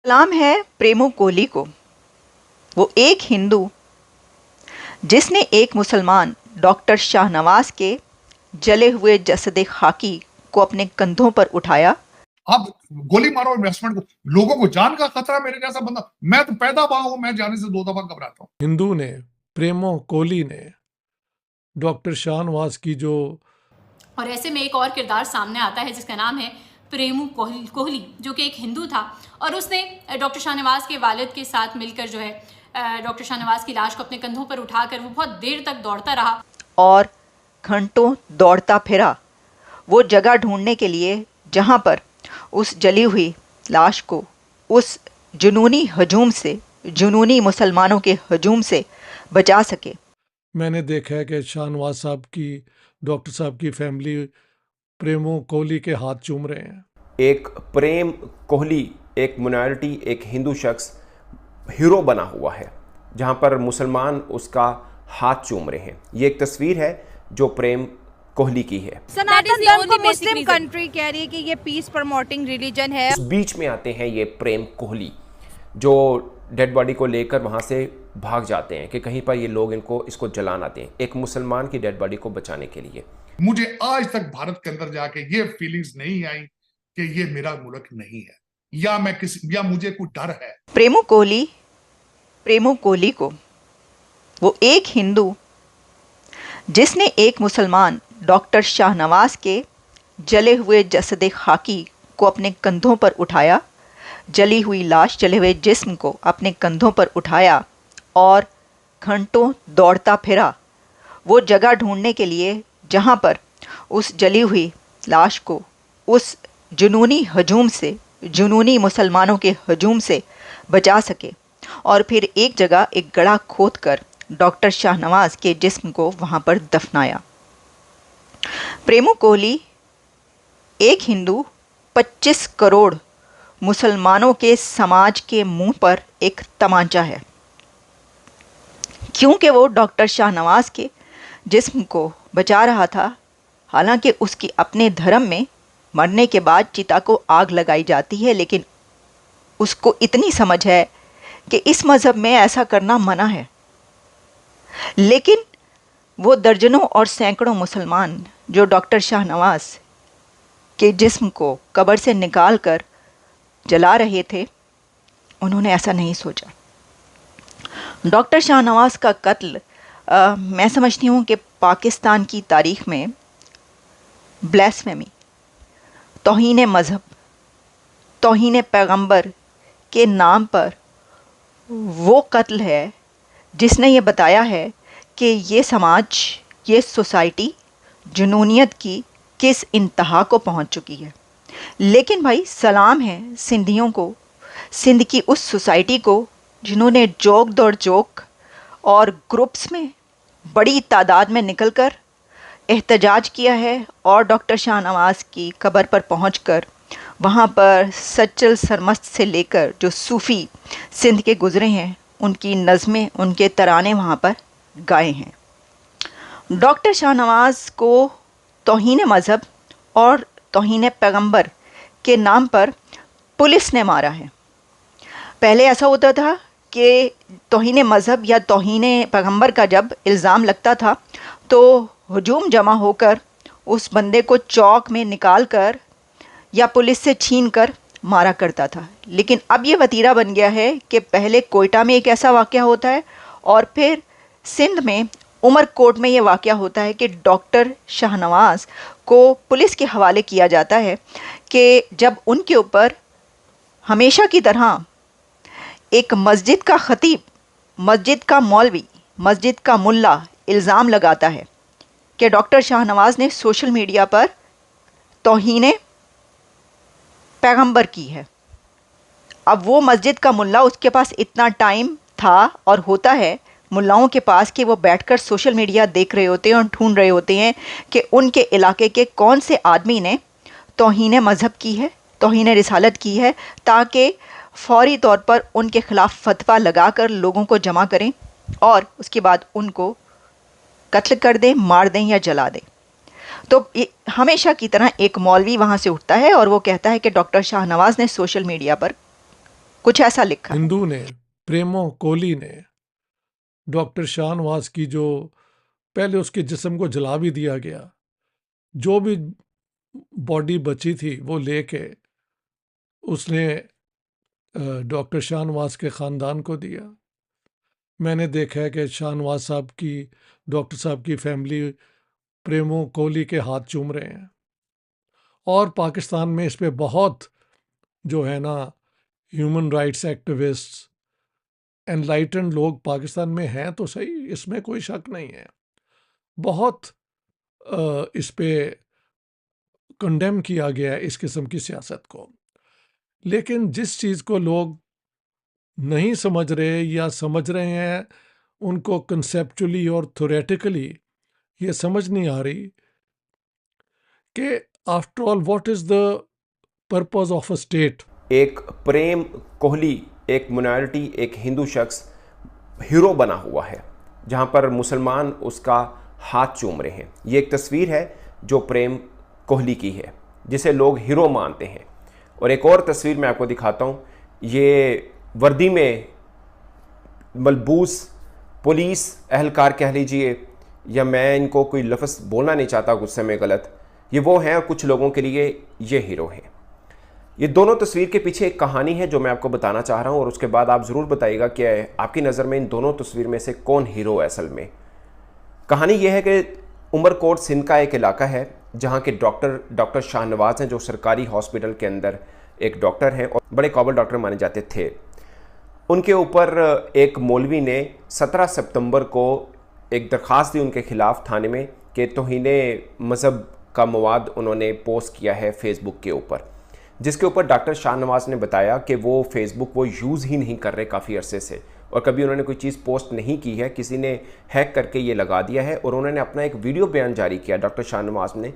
सलाम है प्रेमो कोहली को। वो एक हिंदू जिसने एक मुसलमान डॉक्टर शाहनवाज के जले हुए जसद खाकी को अपने कंधों पर उठाया। आप गोली मारो इन्वेस्टमेंट को, लोगों को जान का खतरा। मेरे जैसा बंदा, मैं तो पैदा हुआ हूं, मैं जाने से 2 दफा घबराता हूं। हिंदू ने, प्रेमो कोहली ने डॉक्टर शाहनवाज की जो और ऐसे में एक और किरदार सामने आता है जिसका नाम है प्रेमू कोहली, जो कि एक हिंदू था और उसने डॉक्टर शाहनवाज के वालिद के साथ मिलकर जो है डॉक्टर शाहनवाज की लाश को अपने कंधों पर उठाकर वो बहुत देर तक दौड़ता रहा और घंटों दौड़ता फिरा वो जगह ढूंढने के लिए जहां पर उस जली हुई लाश को उस जुनूनी हजूम से, जुनूनी मुसलमानों के हजूम से बचा सके। मैंने देखा है कि शाहनवाज साहब की, डॉक्टर साहब की फैमिली प्रेमो कोहली के हाथ चूम रहे हैं। एक प्रेम कोहली, एक माइनॉरिटी, एक हिंदू शख्स हीरो बना हुआ है, जहां पर मुसलमान उसका हाथ चूम रहे हैं। ये एक तस्वीर है जो प्रेम कोहली की है। सनातन धर्म को मुस्लिम कंट्री कह रही है कि ये पीस प्रमोटिंग रिलीजन है। इस बीच में आते हैं ये प्रेम कोहली, जो डेड बॉडी को लेकर वहां से भाग जाते हैं कि कहीं पर ये लोग इसको जला ना दें, एक मुसलमान की डेड बॉडी को बचाने के लिए। मुझे आज तक भारत के अंदर जाके ये फीलिंग्स नहीं आई कि ये मेरा मुल्क नहीं है, या मुझे कोई डर है। प्रेमो कोहली को, वो एक हिंदू जिसने एक मुसलमान डॉक्टर शाहनवाज के जले हुए जसद खाकी को अपने कंधों पर उठाया, जली हुई लाश, जले हुए जिस्म को अपने कंधों पर उठाया और घंटों दौड़ता फिरा वो जगह ढूंढने के लिए जहां पर उस जली हुई लाश को उस जुनूनी हजूम से, जुनूनी मुसलमानों के हजूम से बचा सके और फिर एक जगह एक गड्ढा खोदकर डॉक्टर शाहनवाज के जिस्म को वहां पर दफनाया। प्रेमो कोहली एक हिंदू 25 करोड़ मुसलमानों के समाज के मुंह पर एक तमाचा है, क्योंकि वो डॉक्टर शाहनवाज के जिस्म को बचा रहा था। हालांकि उसकी अपने धर्म में मरने के बाद चिता को आग लगाई जाती है, लेकिन उसको इतनी समझ है कि इस मज़हब में ऐसा करना मना है। लेकिन वो दर्जनों और सैकड़ों मुसलमान जो डॉक्टर शाहनवाज के जिस्म को कब्र से निकाल कर जला रहे थे, उन्होंने ऐसा नहीं सोचा। डॉक्टर शाहनवाज का कत्ल मैं समझती हूँ कि पाकिस्तान की तारीख़ में ब्लास्फेमी, तौहीन मज़हब, तौहीन पैगंबर के नाम पर वो कत्ल है जिसने ये बताया है कि ये समाज, ये सोसाइटी जुनूनियत की किस इंतहा को पहुंच चुकी है। लेकिन भाई सलाम है सिंधियों को, सिंध की उस सोसाइटी को जिन्होंने जोक दौड़ जोक और ग्रुप्स में बड़ी तादाद में निकलकर एहतजाज किया है और डॉक्टर शाहनवाज की कब्र पर पहुंचकर वहां पर सच्चल सरमस्त से लेकर जो सूफ़ी सिंध के गुज़रे हैं, उनकी नज़में, उनके तराने वहाँ पर गाए हैं। डॉक्टर शाहनवाज को तौहीन मज़हब और तौहीन पैगंबर के नाम पर पुलिस ने मारा है। पहले ऐसा होता था कि तौहीन मज़हब या तौहीन पैगंबर का जब इल्ज़ाम लगता था तो हजूम जमा होकर उस बंदे को चौक में निकाल कर या पुलिस से छीन कर मारा करता था। लेकिन अब ये वतीरा बन गया है कि पहले कोयटा में एक ऐसा वाक़या होता है और फिर सिंध में उमरकोट में ये वाक़या होता है कि डॉक्टर शाहनवाज को पुलिस के हवाले किया जाता है कि जब उनके ऊपर हमेशा की तरह एक मस्जिद का ख़तीब, मस्जिद का मौलवी, मस्जिद का मुल्ला इल्ज़ाम लगाता है कि डॉक्टर शाहनवाज ने सोशल मीडिया पर तौहीन पैगंबर की है। अब वो मस्जिद का मुल्ला, उसके पास इतना टाइम था और होता है मुल्लाओं के पास कि वो बैठकर सोशल मीडिया देख रहे होते हैं और ढूंढ रहे होते हैं कि उनके इलाके के कौन से आदमी ने तौहीन मज़हब की है, तौहीन रिसालत की है, ताकि फौरी तौर पर उनके ख़िलाफ़ फतवा लगाकर लोगों को जमा करें और उसके बाद उनको कत्ल कर दें, मार दें या जला दें। तो हमेशा की तरह एक मौलवी वहाँ से उठता है और वो कहता है कि डॉक्टर शाहनवाज ने सोशल मीडिया पर कुछ ऐसा लिखा। हिंदू ने, प्रेमो कोहली ने, डॉक्टर शाहनवाज की जो पहले उसके जिस्म को जला भी दिया गया, जो भी बॉडी बची थी वो लेके उसने डॉक्टर शाहनवाज के ख़ानदान को दिया। मैंने देखा है कि शाहनवाज साहब की, डॉक्टर साहब की फैमिली प्रेमो कोहली के हाथ चूम रहे हैं। और पाकिस्तान में इस पे बहुत जो है ना ह्यूमन राइट्स एक्टिविस्ट्स, एनलाइटेंड लोग पाकिस्तान में हैं तो सही, इसमें कोई शक नहीं है, बहुत इस पे कंडेम किया गया है इस किस्म की सियासत को। लेकिन जिस चीज़ को लोग नहीं समझ रहे या समझ रहे हैं, उनको कंसेप्चुअली और थ्योरेटिकली ये समझ नहीं आ रही कि after all what is the purpose of a state. एक प्रेम कोहली एक माइनॉरिटी, एक हिंदू शख्स हीरो बना हुआ है, जहां पर मुसलमान उसका हाथ चूम रहे हैं। ये एक तस्वीर है जो प्रेम कोहली की है, जिसे लोग हीरो मानते हैं। और एक और तस्वीर मैं आपको दिखाता हूँ। ये वर्दी में मलबूस पुलिस एहलकार कह लीजिए, या मैं इनको कोई लफ्ज़ बोलना नहीं चाहता गुस्से में गलत, ये वो हैं, और कुछ लोगों के लिए ये हीरो हैं। ये दोनों तस्वीर के पीछे एक कहानी है जो मैं आपको बताना चाह रहा हूँ, और उसके बाद आप ज़रूर बताइएगा कि आपकी नज़र में इन दोनों तस्वीर में से कौन हीरो है असल में। कहानी ये है कि उमरकोट सिंध का एक इलाका है जहाँ के डॉक्टर शाहनवाज हैं, जो सरकारी हॉस्पिटल के अंदर एक डॉक्टर हैं और बड़े काबिल डॉक्टर माने जाते थे। उनके ऊपर एक मौलवी ने 17 सितंबर को एक दरख्वास्त दी उनके ख़िलाफ़ थाने में कि तौहीने मज़हब का मवाद उन्होंने पोस्ट किया है फेसबुक के ऊपर, जिसके ऊपर डॉक्टर शाहनवाज ने बताया कि वो फेसबुक वो यूज़ ही नहीं कर रहे काफ़ी अरसे से, और कभी उन्होंने कोई चीज़ पोस्ट नहीं की है, किसी ने हैक करके ये लगा दिया है। और उन्होंने अपना एक वीडियो बयान जारी किया डॉक्टर शाहनवाज ने,